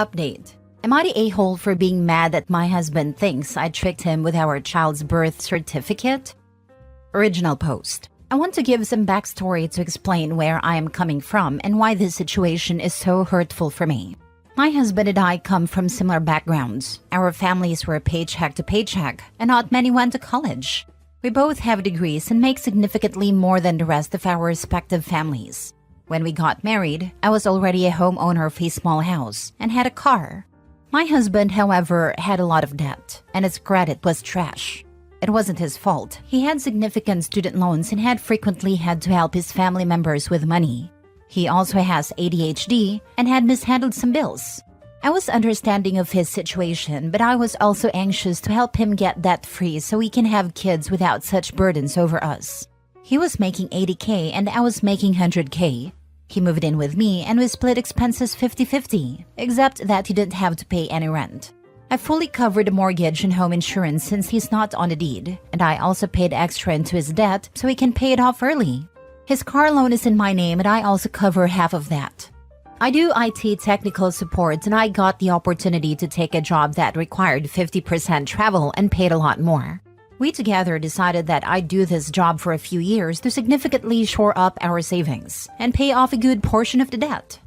Update. Am I the a-hole for being mad that my husband thinks I tricked him with our child's birth certificate? Original post. I want to give some backstory to explain where I am coming from and why this situation is so hurtful for me. My husband and I come from similar backgrounds. Our families were paycheck to paycheck, and not many went to college. We both have degrees and make significantly more than the rest of our respective families. When we got married, I was already a homeowner of a small house and had a car. My husband, however, had a lot of debt, and his credit was trash. It wasn't his fault. He had significant student loans and had frequently had to help his family members with money. He also has ADHD and had mishandled some bills. I was understanding of his situation, but I was also anxious to help him get debt-free so we can have kids without such burdens over us. He was making $80K and I was making $100K. He moved in with me and we split expenses 50-50, except that he didn't have to pay any rent. I fully covered the mortgage and home insurance since he's not on the deed, and I also paid extra into his debt so he can pay it off early. His car loan is in my name and I also cover half of that. I do IT technical support and I got the opportunity to take a job that required 50% travel and paid a lot more. We together decided that I'd do this job for a few years to significantly shore up our savings and pay off a good portion of the debt.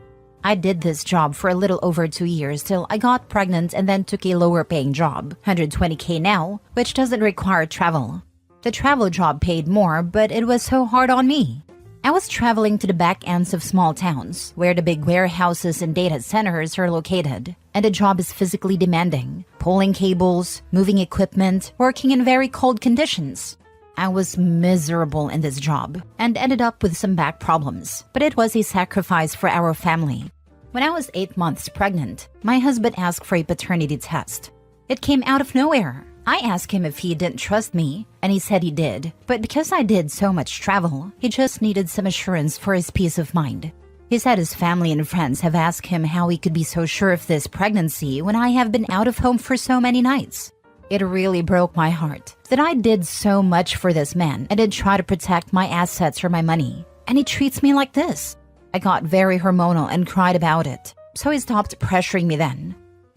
I did this job for a little over 2 years till I got pregnant and then took a lower paying job, $120K now, which doesn't require travel. The travel job paid more, but it was so hard on me. I was traveling to the back ends of small towns, where the big warehouses and data centers are located, and the job is physically demanding, pulling cables, moving equipment, working in very cold conditions. I was miserable in this job, and ended up with some back problems, but it was a sacrifice for our family. When I was 8 months pregnant, my husband asked for a paternity test. It came out of nowhere. I asked him if he didn't trust me, and he said he did, but because I did so much travel, he just needed some assurance for his peace of mind. He said his family and friends have asked him how he could be so sure of this pregnancy when I have been out of home for so many nights. It really broke my heart that I did so much for this man and did try to protect my assets or my money, and he treats me like this. I got very hormonal and cried about it, so he stopped pressuring me then.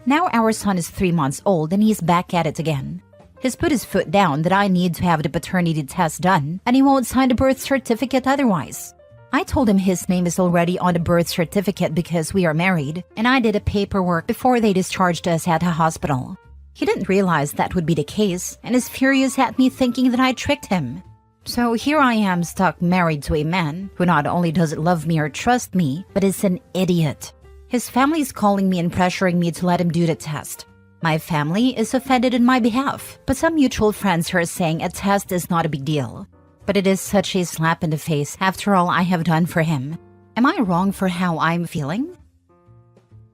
Now our son is 3 months old and he's back at it again. He's put his foot down that I need to have the paternity test done and he won't sign the birth certificate otherwise. I told him his name is already on the birth certificate because we are married, and I did the paperwork before they discharged us at a hospital. He didn't realize that would be the case and is furious at me thinking that I tricked him. So here I am stuck married to a man who not only doesn't love me or trust me, but is an idiot. His family is calling me and pressuring me to let him do the test. My family is offended on my behalf, but some mutual friends are saying a test is not a big deal. But it is such a slap in the face after all I have done for him. Am I wrong for how I'm feeling?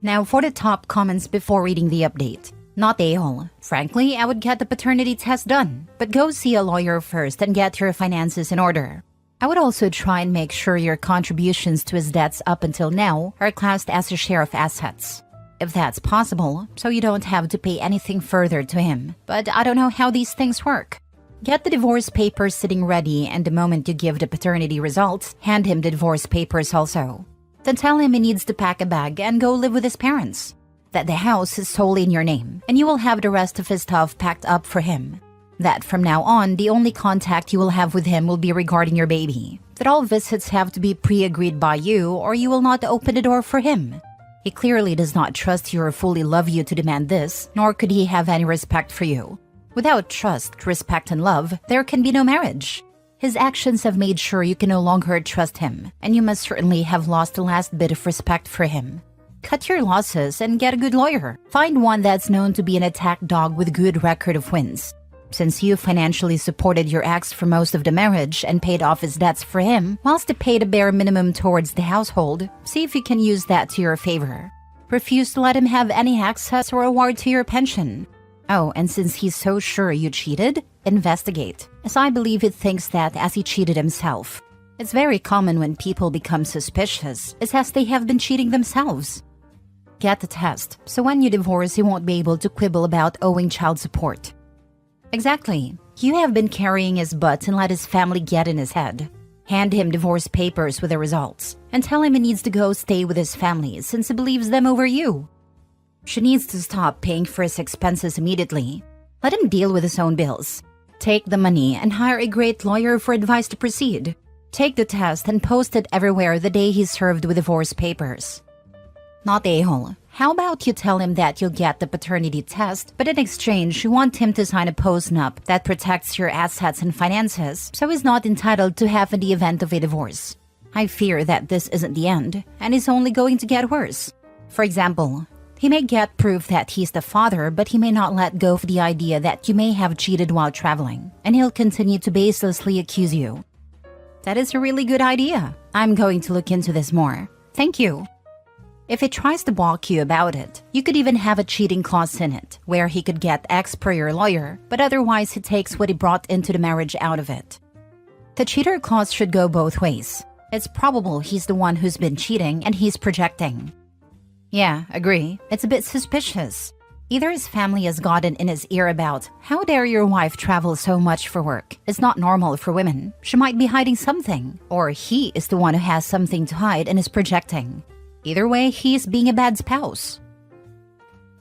Now for the top comments before reading the update. Not a-hole. Frankly, I would get the paternity test done, but go see a lawyer first and get your finances in order. I would also try and make sure your contributions to his debts up until now are classed as a share of assets. If that's possible, so you don't have to pay anything further to him. But I don't know how these things work. Get the divorce papers sitting ready, and the moment you give the paternity results, hand him the divorce papers also. Then tell him he needs to pack a bag and go live with his parents. That the house is solely in your name, and you will have the rest of his stuff packed up for him. That from now on, the only contact you will have with him will be regarding your baby. That all visits have to be pre-agreed by you or you will not open the door for him. He clearly does not trust you or fully love you to demand this, nor could he have any respect for you. Without trust, respect, and love, there can be no marriage. His actions have made sure you can no longer trust him, and you must certainly have lost the last bit of respect for him. Cut your losses and get a good lawyer. Find one that's known to be an attack dog with a good record of wins. Since you financially supported your ex for most of the marriage and paid off his debts for him, whilst you paid a bare minimum towards the household, see if you can use that to your favor. Refuse to let him have any access or award to your pension. Oh, and since he's so sure you cheated, investigate, as I believe he thinks that as he cheated himself. It's very common when people become suspicious, it's as they have been cheating themselves. Get the test, so when you divorce, he won't be able to quibble about owing child support. Exactly. You have been carrying his butt and let his family get in his head. Hand him divorce papers with the results, and tell him he needs to go stay with his family since he believes them over you. She needs to stop paying for his expenses immediately. Let him deal with his own bills. Take the money and hire a great lawyer for advice to proceed. Take the test and post it everywhere the day he's served with divorce papers. Not a-hole. How about you tell him that you'll get the paternity test, but in exchange you want him to sign a postnup that protects your assets and finances, so he's not entitled to half in the event of a divorce. I fear that this isn't the end, and is only going to get worse. For example, he may get proof that he's the father, but he may not let go of the idea that you may have cheated while traveling, and he'll continue to baselessly accuse you. That is a really good idea. I'm going to look into this more. Thank you. If he tries to balk you about it, you could even have a cheating clause in it, where he could get X per your lawyer, but otherwise he takes what he brought into the marriage out of it. The cheater clause should go both ways. It's probable he's the one who's been cheating and he's projecting. Yeah, agree. It's a bit suspicious. Either his family has gotten in his ear about, how dare your wife travel so much for work? It's not normal for women. She might be hiding something. Or he is the one who has something to hide and is projecting. Either way, he's being a bad spouse.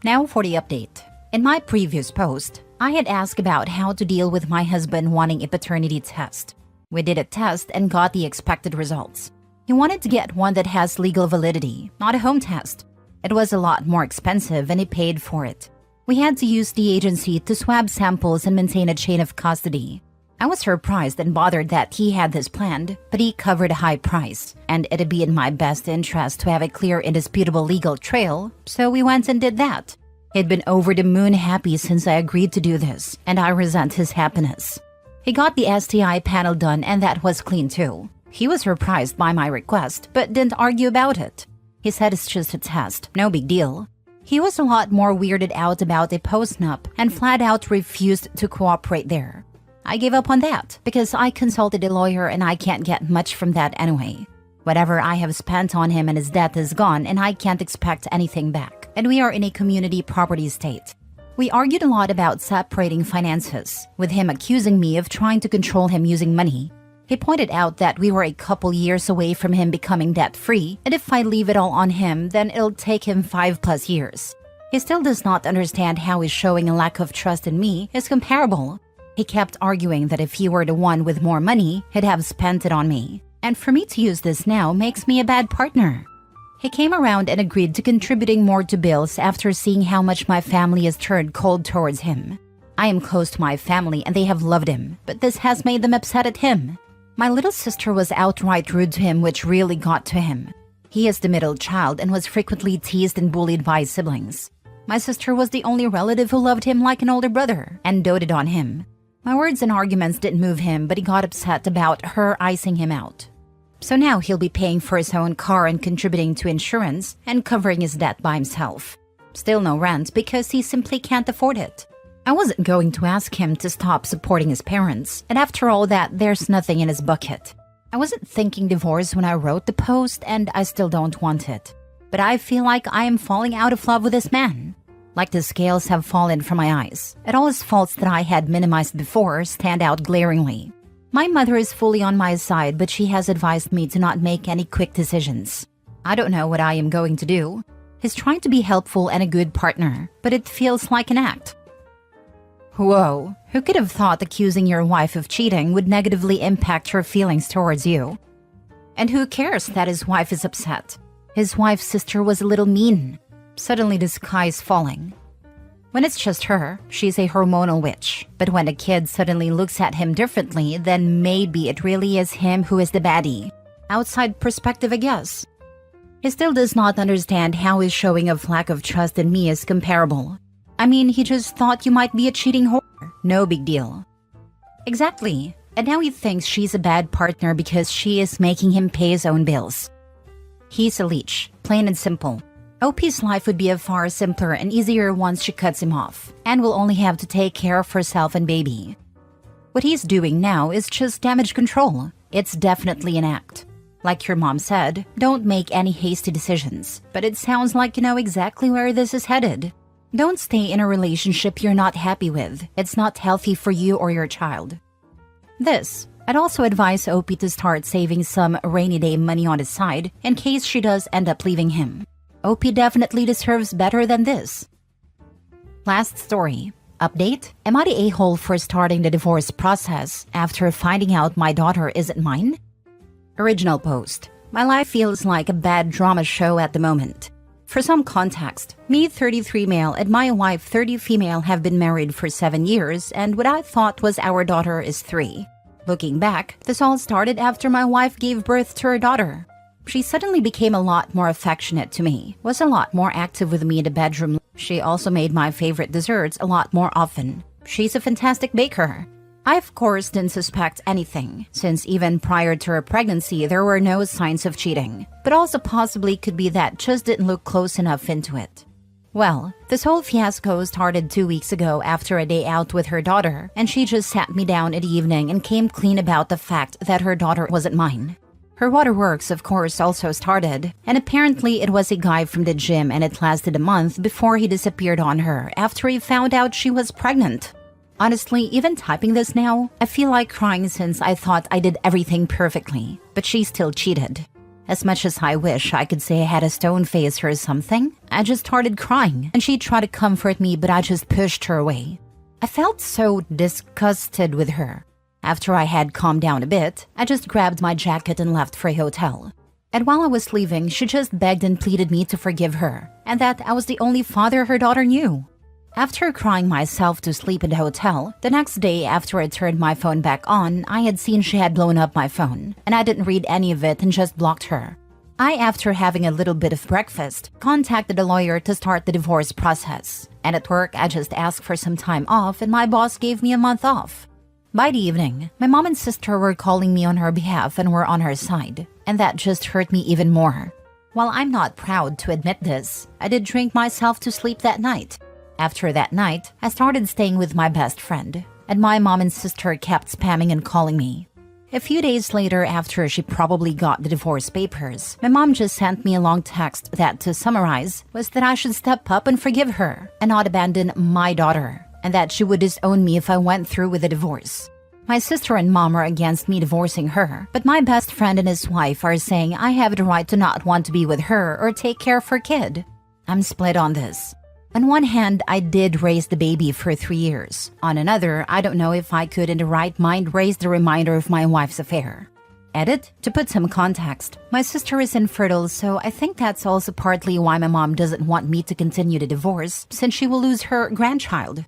Now for the update. In my previous post, I had asked about how to deal with my husband wanting a paternity test. We did a test and got the expected results. He wanted to get one that has legal validity, not a home test. It was a lot more expensive and he paid for it. We had to use the agency to swab samples and maintain a chain of custody. I was surprised and bothered that he had this planned, but he covered a high price, and it'd be in my best interest to have a clear, indisputable legal trail, so we went and did that. He'd been over the moon happy since I agreed to do this, and I resent his happiness. He got the STI panel done and that was clean too. He was surprised by my request, but didn't argue about it. He said it's just a test, no big deal. He was a lot more weirded out about a postnup and flat out refused to cooperate there. I gave up on that because I consulted a lawyer and I can't get much from that anyway. Whatever I have spent on him and his debt is gone and I can't expect anything back. And we are in a community property state. We argued a lot about separating finances, with him accusing me of trying to control him using money. He pointed out that we were a couple years away from him becoming debt-free, and if I leave it all on him, then it'll take him 5+ years. He still does not understand how his showing a lack of trust in me is comparable. He kept arguing that if he were the one with more money, he'd have spent it on me. And for me to use this now makes me a bad partner. He came around and agreed to contributing more to bills after seeing how much my family has turned cold towards him. I am close to my family and they have loved him, but this has made them upset at him. My little sister was outright rude to him, which really got to him. He is the middle child and was frequently teased and bullied by his siblings. My sister was the only relative who loved him like an older brother and doted on him. My words and arguments didn't move him, but he got upset about her icing him out. So now he'll be paying for his own car and contributing to insurance and covering his debt by himself. Still no rent because he simply can't afford it. I wasn't going to ask him to stop supporting his parents, and after all that, there's nothing in his bucket. I wasn't thinking divorce when I wrote the post, and I still don't want it. But I feel like I am falling out of love with this man. Like the scales have fallen from my eyes, and all his faults that I had minimized before stand out glaringly. My mother is fully on my side, but she has advised me to not make any quick decisions. I don't know what I am going to do. He's trying to be helpful and a good partner, but it feels like an act. Whoa, who could have thought accusing your wife of cheating would negatively impact her feelings towards you? And who cares that his wife is upset? His wife's sister was a little mean. Suddenly the sky is falling. When it's just her, she's a hormonal witch. But when a kid suddenly looks at him differently, then maybe it really is him who is the baddie. Outside perspective, I guess. He still does not understand how his showing of lack of trust in me is comparable. I mean, he just thought you might be a cheating whore. No big deal. Exactly. And now he thinks she's a bad partner because she is making him pay his own bills. He's a leech, plain and simple. OP's life would be a far simpler and easier once she cuts him off, and will only have to take care of herself and baby. What he's doing now is just damage control. It's definitely an act. Like your mom said, don't make any hasty decisions, but it sounds like you know exactly where this is headed. Don't stay in a relationship you're not happy with. It's not healthy for you or your child. I'd also advise OP to start saving some rainy day money on the side in case she does end up leaving him. OP definitely deserves better than this. Last story. Update: am I the a-hole for starting the divorce process after finding out my daughter isn't mine? Original post. My life feels like a bad drama show at the moment. For some context, me 33 male and my wife 30 female have been married for 7 years, and what I thought was our daughter is 3. Looking back, this all started after my wife gave birth to her daughter. She suddenly became a lot more affectionate to me, was a lot more active with me in the bedroom. She also made my favorite desserts a lot more often. She's a fantastic baker. I of course didn't suspect anything, since even prior to her pregnancy there were no signs of cheating, but also possibly could be that just didn't look close enough into it. Well, this whole fiasco started 2 weeks ago after a day out with her daughter, and she just sat me down in the evening and came clean about the fact that her daughter wasn't mine. Her waterworks, of course, also started, and apparently it was a guy from the gym, and it lasted a month before he disappeared on her after he found out she was pregnant. Honestly, even typing this now, I feel like crying since I thought I did everything perfectly, but she still cheated. As much as I wish I could say I had a stone face or something, I just started crying, and she tried to comfort me, but I just pushed her away. I felt so disgusted with her. After I had calmed down a bit, I just grabbed my jacket and left for a hotel. And while I was leaving, she just begged and pleaded me to forgive her, and that I was the only father her daughter knew. After crying myself to sleep in the hotel, the next day after I turned my phone back on, I had seen she had blown up my phone, and I didn't read any of it and just blocked her. After having a little bit of breakfast, contacted a lawyer to start the divorce process. And at work, I just asked for some time off, and my boss gave me a month off. By the evening, my mom and sister were calling me on her behalf and were on her side, and that just hurt me even more. While I'm not proud to admit this, I did drink myself to sleep that night. After that night, I started staying with my best friend, and my mom and sister kept spamming and calling me. A few days later, after she probably got the divorce papers, my mom just sent me a long text that, to summarize, was that I should step up and forgive her and not abandon my daughter, and that she would disown me if I went through with the divorce. My sister and mom are against me divorcing her, but my best friend and his wife are saying I have the right to not want to be with her or take care of her kid. I'm split on this. On one hand, I did raise the baby for 3 years. On another, I don't know if I could in the right mind raise the reminder of my wife's affair. Edit: to put some context, my sister is infertile, so I think that's also partly why my mom doesn't want me to continue the divorce, since she will lose her grandchild.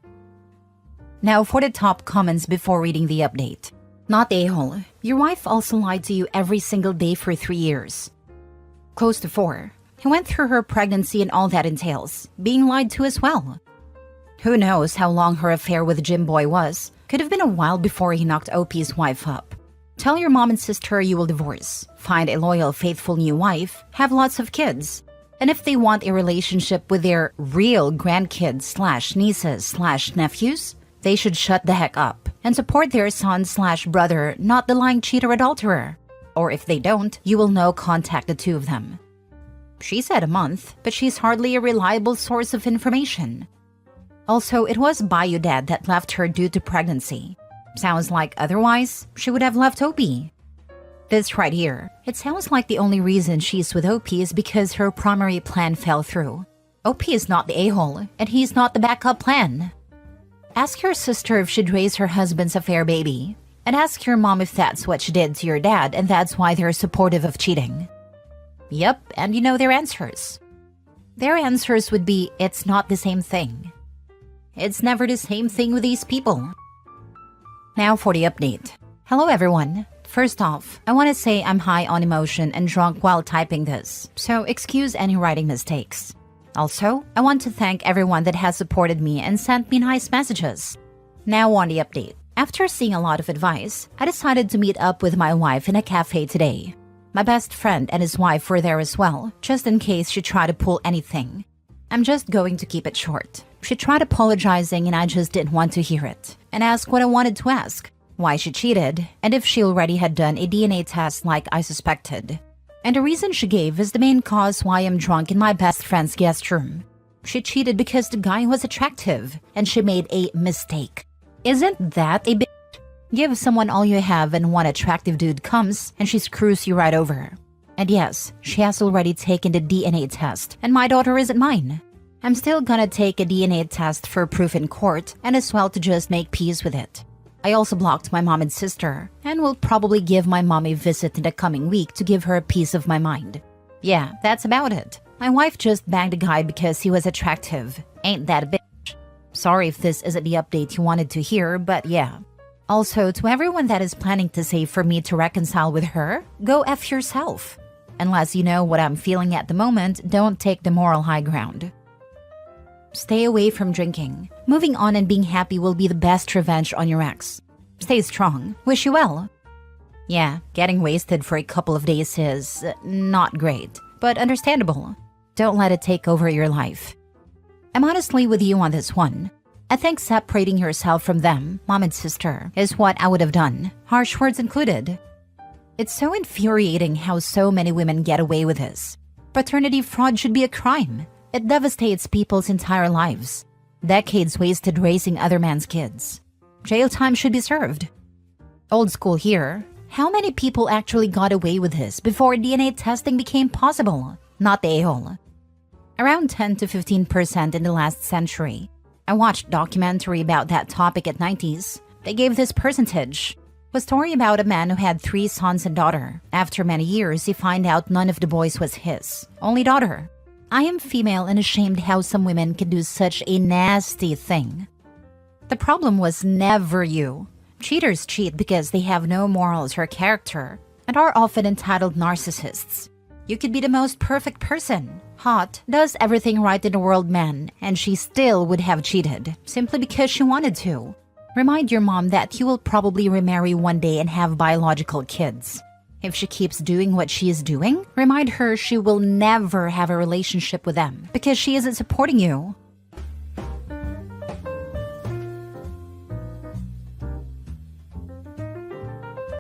Now for the top comments before reading the update. Not a-hole. Your wife also lied to you every single day for 3 years. Close to 4. He went through her pregnancy and all that entails, being lied to as well. Who knows how long her affair with Jim Boy was? Could have been a while before he knocked OP's wife up. Tell your mom and sister you will divorce, find a loyal, faithful new wife, have lots of kids. And if they want a relationship with their real grandkids/nieces/nephews, they should shut the heck up and support their son/brother, not the lying cheater adulterer. Or if they don't, you will know, contact the two of them. She said a month, but she's hardly a reliable source of information. Also, it was Bayou Dad that left her due to pregnancy. Sounds like otherwise, she would have left OP. This right here, it sounds like the only reason she's with OP is because her primary plan fell through. OP is not the a-hole, and he's not the backup plan. Ask your sister if she'd raise her husband's affair baby. And ask your mom if that's what she did to your dad and that's why they're supportive of cheating. Yep, and you know their answers. Their answers would be, it's not the same thing. It's never the same thing with these people. Now for the update. Hello everyone. First off, I want to say I'm high on emotion and drunk while typing this, so excuse any writing mistakes. Also, I want to thank everyone that has supported me and sent me nice messages. Now on the update. After seeing a lot of advice, I decided to meet up with my wife in a cafe today. My best friend and his wife were there as well, just in case she tried to pull anything. I'm just going to keep it short. She tried apologizing and I just didn't want to hear it, and asked what I wanted to ask, why she cheated, and if she already had done a DNA test like I suspected. And the reason she gave is the main cause why I'm drunk in my best friend's guest room. She cheated because the guy was attractive, and she made a mistake. Isn't that a bit? Give someone all you have and one attractive dude comes and she screws you right over. And yes, she has already taken the DNA test, and my daughter isn't mine. I'm still gonna take a DNA test for proof in court and as well to just make peace with it. I also blocked my mom and sister and will probably give my mom a visit in the coming week to give her a piece of my mind. Yeah, that's about it. My wife just banged a guy because he was attractive. Ain't that a bitch? Sorry if this isn't the update you wanted to hear, but yeah. Also, to everyone that is planning to say for me to reconcile with her, go F yourself. Unless you know what I'm feeling at the moment, don't take the moral high ground. Stay away from drinking. Moving on and being happy will be the best revenge on your ex. Stay strong. Wish you well. Yeah, getting wasted for a couple of days is not great, but understandable. Don't let it take over your life. I'm honestly with you on this one. I think separating yourself from them, mom and sister, is what I would have done, harsh words included. It's so infuriating how so many women get away with this. Paternity fraud should be a crime. It devastates people's entire lives. Decades wasted raising other man's kids. Jail time should be served. Old school here. How many people actually got away with this before DNA testing became possible? Not the a-hole. Around 10 to 15% in the last century. I watched a documentary about that topic at 90s. They gave this percentage. A story about a man who had 3 sons and daughter. After many years, he find out none of the boys was his. Only daughter. I am female and ashamed how some women can do such a nasty thing. The problem was never you. Cheaters cheat because they have no morals or character and are often entitled narcissists. You could be the most perfect person, hot, does everything right in the world man, and she still would have cheated simply because she wanted to. Remind your mom that you will probably remarry one day and have biological kids. If she keeps doing what she is doing, remind her she will never have a relationship with them because she isn't supporting you.